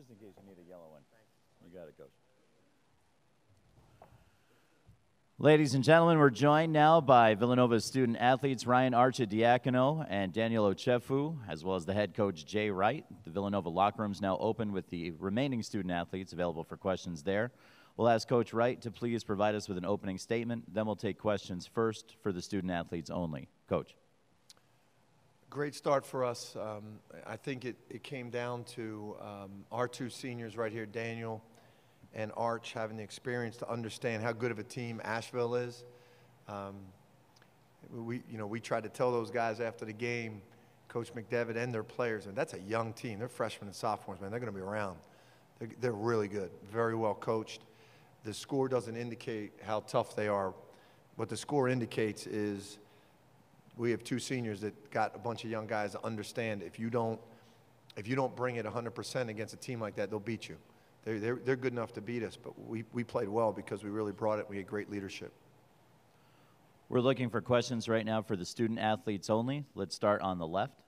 just in case you need a yellow one. You got it, Coach. Ladies and gentlemen, we're joined now by Villanova student athletes Ryan Archidiakono and Daniel Ochefu, as well as the head coach Jay Wright. The Villanova locker room is now open with the remaining student athletes available for questions there. We'll ask Coach Wright to please provide us with an opening statement. Then we'll take questions first for the student athletes only. Coach. Great start for us. I think it came down to our two seniors right here, Daniel and Arch, having the experience to understand how good of a team Asheville is. We tried to tell those guys after the game, Coach McDevitt and their players, and that's a young team. They're freshmen and sophomores, man. They're going to be around. They're really good, very well coached. The score doesn't indicate how tough they are. What the score indicates is we have two seniors that got a bunch of young guys that understand if you don't bring it 100% against a team like that, they'll beat you. They're good enough to beat us, but we played well because we really brought it. We had great leadership. We're looking for questions right now for the student athletes only. Let's start on the left.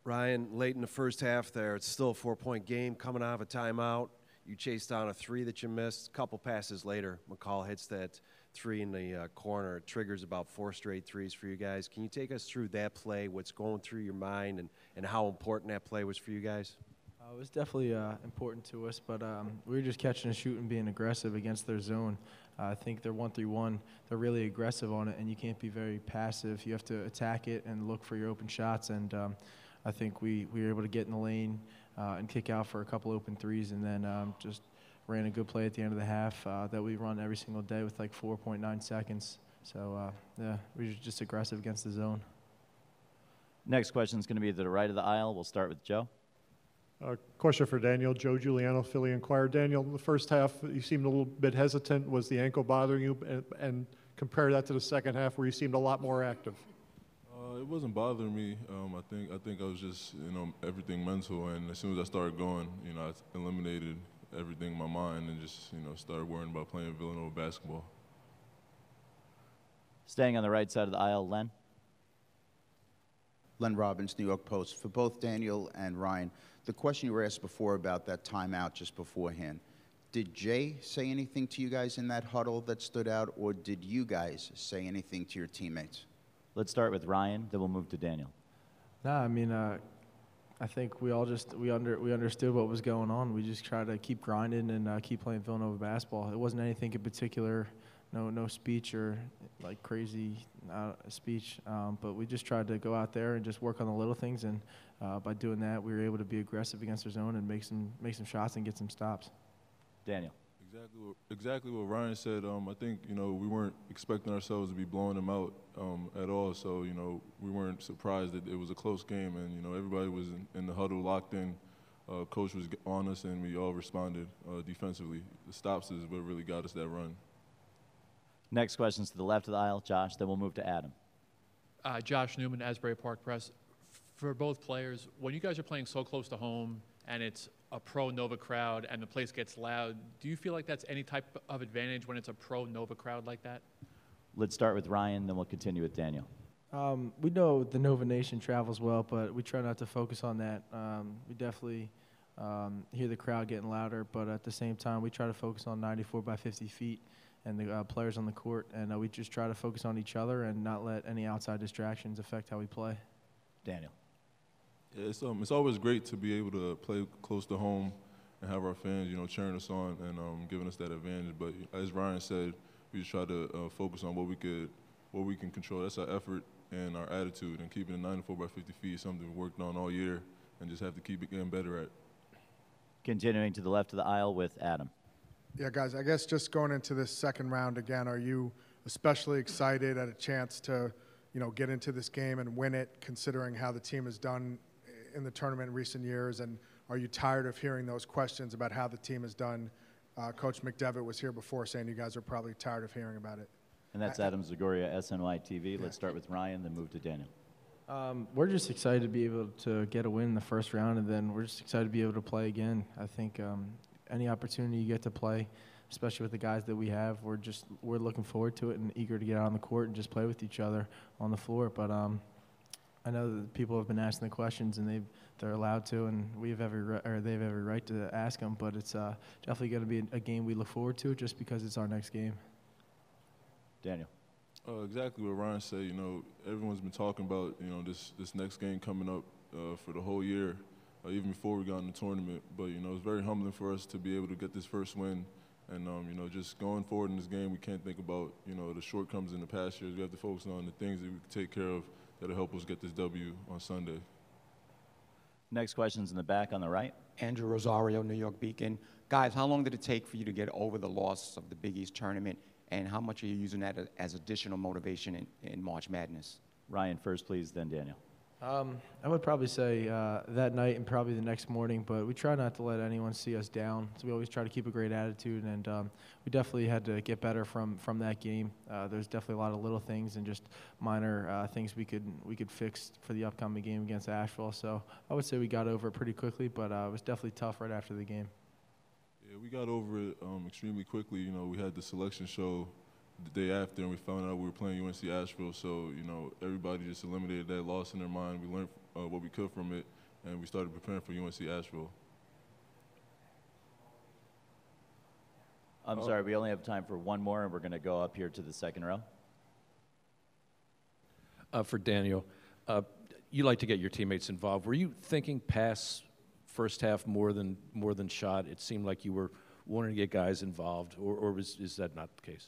Ryan, late in the first half there, it's still a 4-point game coming out of a timeout. You chased down a three that you missed. A couple passes later, McCall hits that three in the corner. It triggers about 4 straight threes for you guys. Can you take us through that play, what's going through your mind, and how important that play was for you guys? It was definitely important to us, but we were just catching and shooting, being aggressive against their zone. I think they're 1-3-1. They're really aggressive on it, and you can't be very passive. You have to attack it and look for your open shots, and I think we were able to get in the lane and kick out for a couple open threes, and then just ran a good play at the end of the half that we run every single day with like 4.9 seconds. So, yeah, we were just aggressive against the zone. Next question is going to be to the right of the aisle. We'll start with Joe. Question for Daniel. Joe Giuliano, Philly Inquirer. Daniel, in the first half, you seemed a little bit hesitant. Was the ankle bothering you? And compare that to the second half where you seemed a lot more active. It wasn't bothering me. I think I was just, everything mental. And as soon as I started going, I eliminated everything in my mind and just, started worrying about playing Villanova basketball. Staying on the right side of the aisle, Len. Len Robbins, New York Post. For both Daniel and Ryan, the question you were asked before about that timeout just beforehand, did Jay say anything to you guys in that huddle that stood out, or did you guys say anything to your teammates? Let's start with Ryan, then we'll move to Daniel. I mean, I think we all just we understood what was going on. We just tried to keep grinding and keep playing Villanova basketball. It wasn't anything in particular, no speech or like crazy speech, but we just tried to go out there and just work on the little things, and by doing that, we were able to be aggressive against our zone and make some shots and get some stops. Daniel. Exactly what Ryan said. I think, we weren't expecting ourselves to be blowing them out at all. So, we weren't surprised that it was a close game. And, everybody was in the huddle locked in. Coach was on us, and we all responded defensively. The stops is what really got us that run. Next question's to the left of the aisle, Josh. Then we'll move to Adam. Josh Newman, Asbury Park Press. For both players, when you guys are playing so close to home and it's a pro-Nova crowd and the place gets loud, do you feel like that's any type of advantage when it's a pro-Nova crowd like that? Let's start with Ryan, then we'll continue with Daniel. We know the Nova Nation travels well, but we try not to focus on that. We definitely hear the crowd getting louder, but at the same time, we try to focus on 94 by 50 feet and the players on the court, and we just try to focus on each other and not let any outside distractions affect how we play. Daniel. Yeah, it's always great to be able to play close to home and have our fans, cheering us on and giving us that advantage. But as Ryan said, we just try to focus on what we can control. That's our effort and our attitude, and keeping it 94 by 50 feet is something we worked on all year and just have to keep it getting better at. Continuing to the left of the aisle with Adam. Yeah, guys, I guess just going into this second round again, are you especially excited at a chance to, get into this game and win it, considering how the team has done in the tournament in recent years? And are you tired of hearing those questions about how the team has done? Coach McDevitt was here before saying you guys are probably tired of hearing about it. And that's Adam Zagoria, SNY TV. Yeah. Let's start with Ryan, then move to Daniel. We're just excited to be able to get a win in the first round, and then we're just excited to be able to play again. I think any opportunity you get to play, especially with the guys that we have, we're looking forward to it and eager to get out on the court and just play with each other on the floor. But I know that people have been asking the questions, and they're allowed to, and they have every right to ask them. But it's definitely going to be a game we look forward to, just because it's our next game. Daniel. Exactly what Ryan said. You know, everyone's been talking about, you know, this next game coming up for the whole year, even before we got in the tournament. But, you know, it's very humbling for us to be able to get this first win. And, you know, just going forward in this game, we can't think about, you know, the shortcomings in the past years. We have to focus on the things that we can take care of that'll help us get this W on Sunday. Next question's in the back on the right. Andrew Rosario, New York Beacon. Guys, how long did it take for you to get over the loss of the Big East tournament, and how much are you using that as additional motivation in March Madness? Ryan first, please, then Daniel. I would probably say that night and probably the next morning, but we try not to let anyone see us down. So we always try to keep a great attitude, and we definitely had to get better from that game. There's definitely a lot of little things and just minor things we could fix for the upcoming game against Asheville. So I would say we got over it pretty quickly, but it was definitely tough right after the game. Yeah, we got over it extremely quickly. You know, we had the selection show the day after, and we found out we were playing UNC Asheville. So, you know, everybody just eliminated that loss in their mind. We learned what we could from it, and we started preparing for UNC Asheville. I'm sorry, we only have time for one more, and we're going to go up here to the second row. For Daniel, you like to get your teammates involved. Were you thinking pass first half more than shot? It seemed like you were wanting to get guys involved, or is that not the case?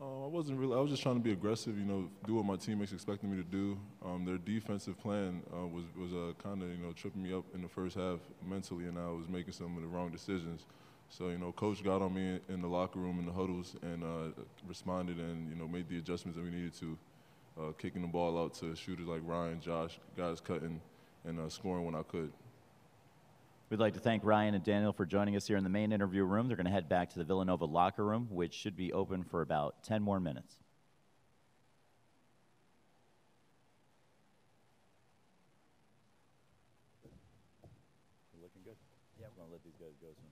I wasn't really. I was just trying to be aggressive, you know, do what my teammates expected me to do. Their defensive plan was kind of, you know, tripping me up in the first half mentally, and I was making some of the wrong decisions. So, you know, Coach got on me in the locker room in the huddles and responded and, you know, made the adjustments that we needed to, kicking the ball out to shooters like Ryan, Josh, guys cutting and scoring when I could. We'd like to thank Ryan and Daniel for joining us here in the main interview room. They're going to head back to the Villanova locker room, which should be open for about 10 more minutes. Looking good. Yeah, we're going to let these guys go soon.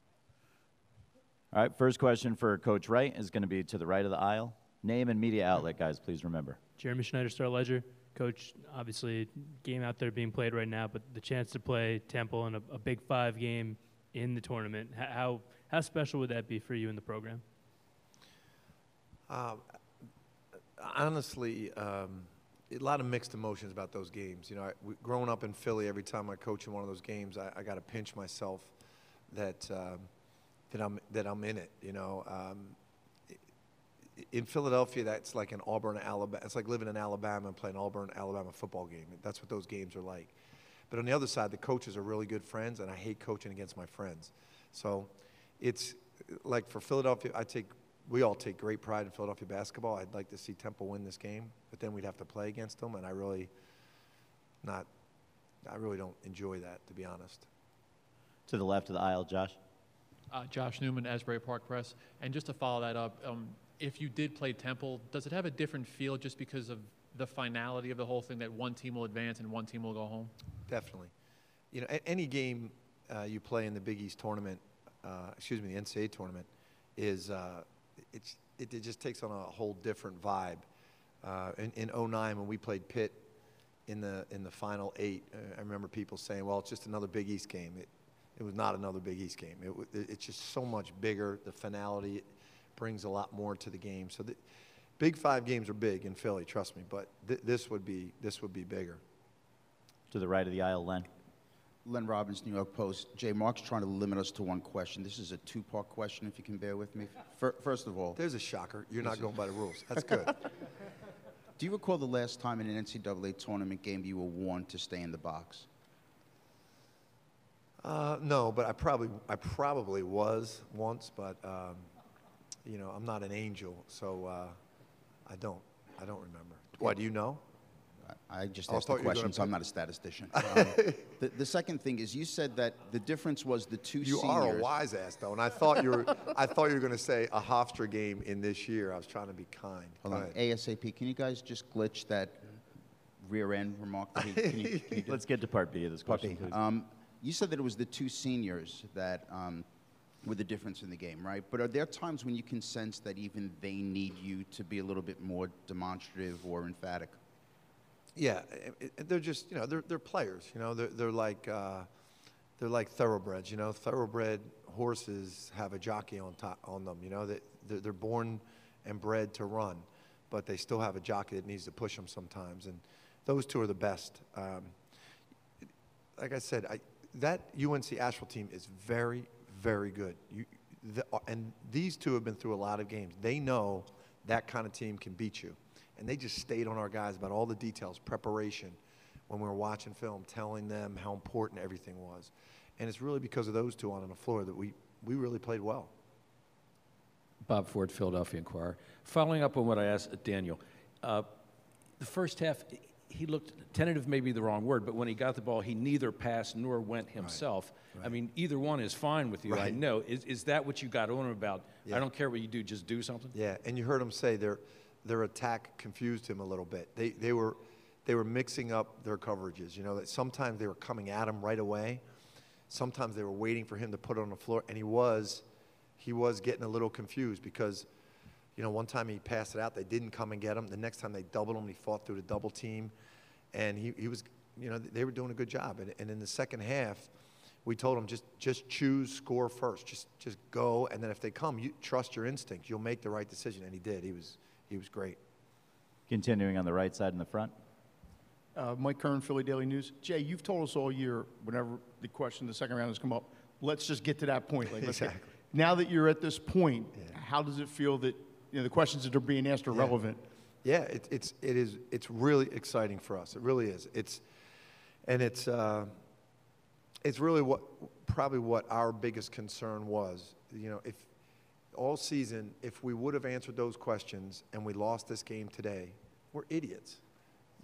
All right, first question for Coach Wright is going to be to the right of the aisle. Name and media outlet, guys, please remember. Jeremy Schneider, Star Ledger. Coach, obviously, game out there being played right now, but the chance to play Temple in a Big Five game in the tournament, how special would that be for you in the program? Honestly, a lot of mixed emotions about those games. You know, growing up in Philly, every time I coach in one of those games, I got to pinch myself that I'm in it. You know. In Philadelphia, that's like an Auburn, Alabama. It's like living in Alabama and playing Auburn, Alabama football game. That's what those games are like. But on the other side, the coaches are really good friends, and I hate coaching against my friends. So it's like for Philadelphia, we all take great pride in Philadelphia basketball. I'd like to see Temple win this game, but then we'd have to play against them, and I really don't enjoy that, to be honest. To the left of the aisle, Josh. Josh Newman, Asbury Park Press. And just to follow that up, if you did play Temple, does it have a different feel just because of the finality of the whole thing, that one team will advance and one team will go home? Definitely. You know, any game you play in the Big East tournament, the NCAA tournament, it just takes on a whole different vibe. In 2009, when we played Pitt in the Final 8, I remember people saying, well, it's just another Big East game. It was not another Big East game. It's just so much bigger. The finality brings a lot more to the game. So the Big Five games are big in Philly, trust me. But this would be bigger. To the right of the aisle, Len. Len Robbins, New York Post. Jay, Mark's trying to limit us to one question. This is a two-part question, if you can bear with me. First of all, there's a shocker. You're not going by the rules. That's good. Do you recall the last time in an NCAA tournament game you were warned to stay in the box? No, but I probably was once, but you know, I'm not an angel, so I don't remember. Why, do you know? I just asked the question, so I'm not a statistician. The second thing is, you said that the difference was the two seniors. You are a wise ass, though, and I thought you were going to say a Hofstra game in this year. I was trying to be kind. Hold on, ASAP. Can you guys just glitch that rear end remark? Let's get to part B of this question, please. You said that it was the two seniors that were the difference in the game, right? But are there times when you can sense that even they need you to be a little bit more demonstrative or emphatic? Yeah, they're just, you know, they're players. You know, they're like thoroughbreds. You know, thoroughbred horses have a jockey on them. You know, they're born and bred to run, but they still have a jockey that needs to push them sometimes. And those two are the best. Like I said, that UNC Asheville team is very, very good. And these two have been through a lot of games. They know that kind of team can beat you. And they just stayed on our guys about all the details, preparation, when we were watching film, telling them how important everything was. And it's really because of those two on the floor that we really played well. Bob Ford, Philadelphia Inquirer. Following up on what I asked Daniel, the first half, he looked tentative, maybe the wrong word, but when he got the ball, he neither passed nor went himself. Right. I mean, either one is fine with you, right. I know. Is that what you got on him about? Yeah. I don't care what you do, just do something? Yeah, and you heard him say their attack confused him a little bit. They were mixing up their coverages. You know, that sometimes they were coming at him right away. Sometimes they were waiting for him to put it on the floor, and he was getting a little confused because, you know, one time he passed it out, they didn't come and get him. The next time they doubled him, he fought through the double team, and he was, you know, they were doing a good job. And in the second half, we told him just choose score first, just go, and then if they come, you trust your instincts. You'll make the right decision, and he did. He was great. Continuing on the right side in the front. Mike Kern, Philly Daily News. Jay, you've told us all year, whenever the question in the second round has come up, let's just get to that point. Like, exactly. Now that you're at this point, how does it feel that, you know, the questions that are being asked are relevant? Yeah, it's really exciting for us. It really is. It's really probably what our biggest concern was. You know, if all season, if we would have answered those questions and we lost this game today, we're idiots.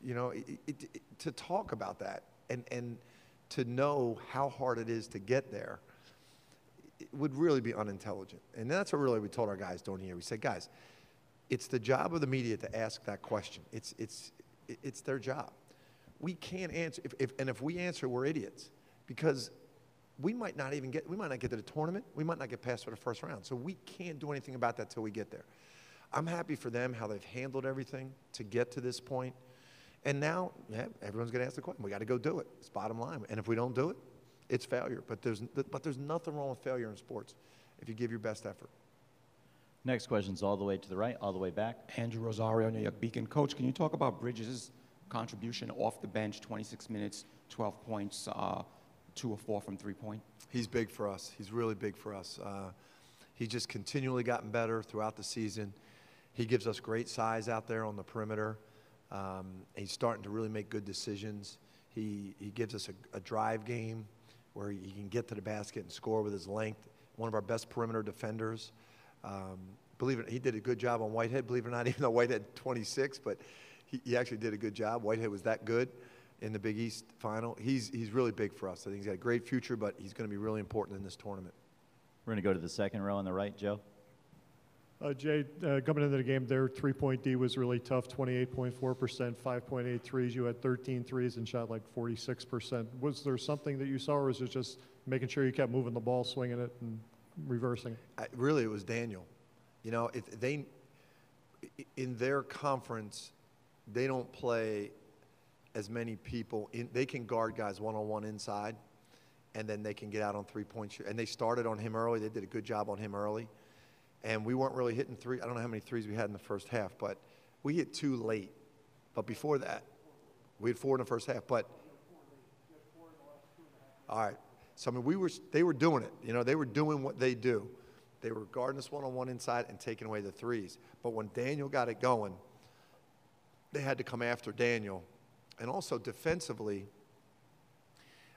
You know, to talk about that and to know how hard it is to get there, it would really be unintelligent. And that's what really we told our guys during the year. We said, guys, it's the job of the media to ask that question. It's their job. We can't answer, if we answer, we're idiots, because we might not get to the tournament. We might not get past for the first round. So we can't do anything about that till we get there. I'm happy for them, how they've handled everything to get to this point. And now, everyone's going to ask the question. We got to go do it. It's bottom line. And if we don't do it, it's failure. But there's nothing wrong with failure in sports if you give your best effort. Next question's all the way to the right, all the way back. Andrew Rosario, New York Beacon. Coach, can you talk about Bridges' contribution off the bench, 26 minutes, 12 points, 2 of 4 from three-point? He's big for us. He's really big for us. He's just continually gotten better throughout the season. He gives us great size out there on the perimeter. He's starting to really make good decisions. He gives us a drive game where he can get to the basket and score with his length. One of our best perimeter defenders. Believe it, he did a good job on Whitehead, believe it or not, even though Whitehead 26, but he actually did a good job. Whitehead was that good in the Big East final. He's really big for us. I think he's got a great future, but he's going to be really important in this tournament. We're going to go to the second row on the right, Joe. Jay, coming into the game, their three-point D was really tough, 28.4%, 5.8 threes. You had 13 threes and shot like 46%. Was there something that you saw, or was it just making sure you kept moving the ball, swinging it, and reversing it? Really, it was Daniel. You know, in their conference, they don't play as many people. They can guard guys one-on-one inside, and then they can get out on three-point shoot. And they started on him early. They did a good job on him early. And we weren't really hitting three. I don't know how many threes we had in the first half, but we hit 2 late. But before that, we had 4 in the first half. But all right. So I mean, they were doing it. You know, they were doing what they do. They were guarding us one-on-one inside and taking away the threes. But when Daniel got it going, they had to come after Daniel. And also defensively,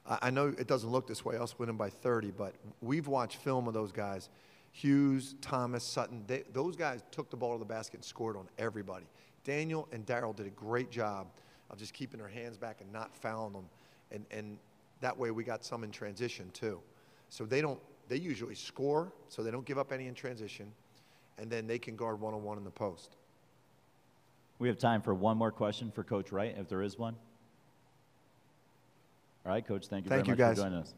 I know it doesn't look this way. Us winning by 30, but we've watched film of those guys. Hughes, Thomas, Sutton, those guys took the ball to the basket and scored on everybody. Daniel and Darryl did a great job of just keeping their hands back and not fouling them. And that way we got some in transition too. So they usually score, so they don't give up any in transition, and then they can guard one-on-one in the post. We have time for one more question for Coach Wright, if there is one. All right, Coach, thank you very much for joining us.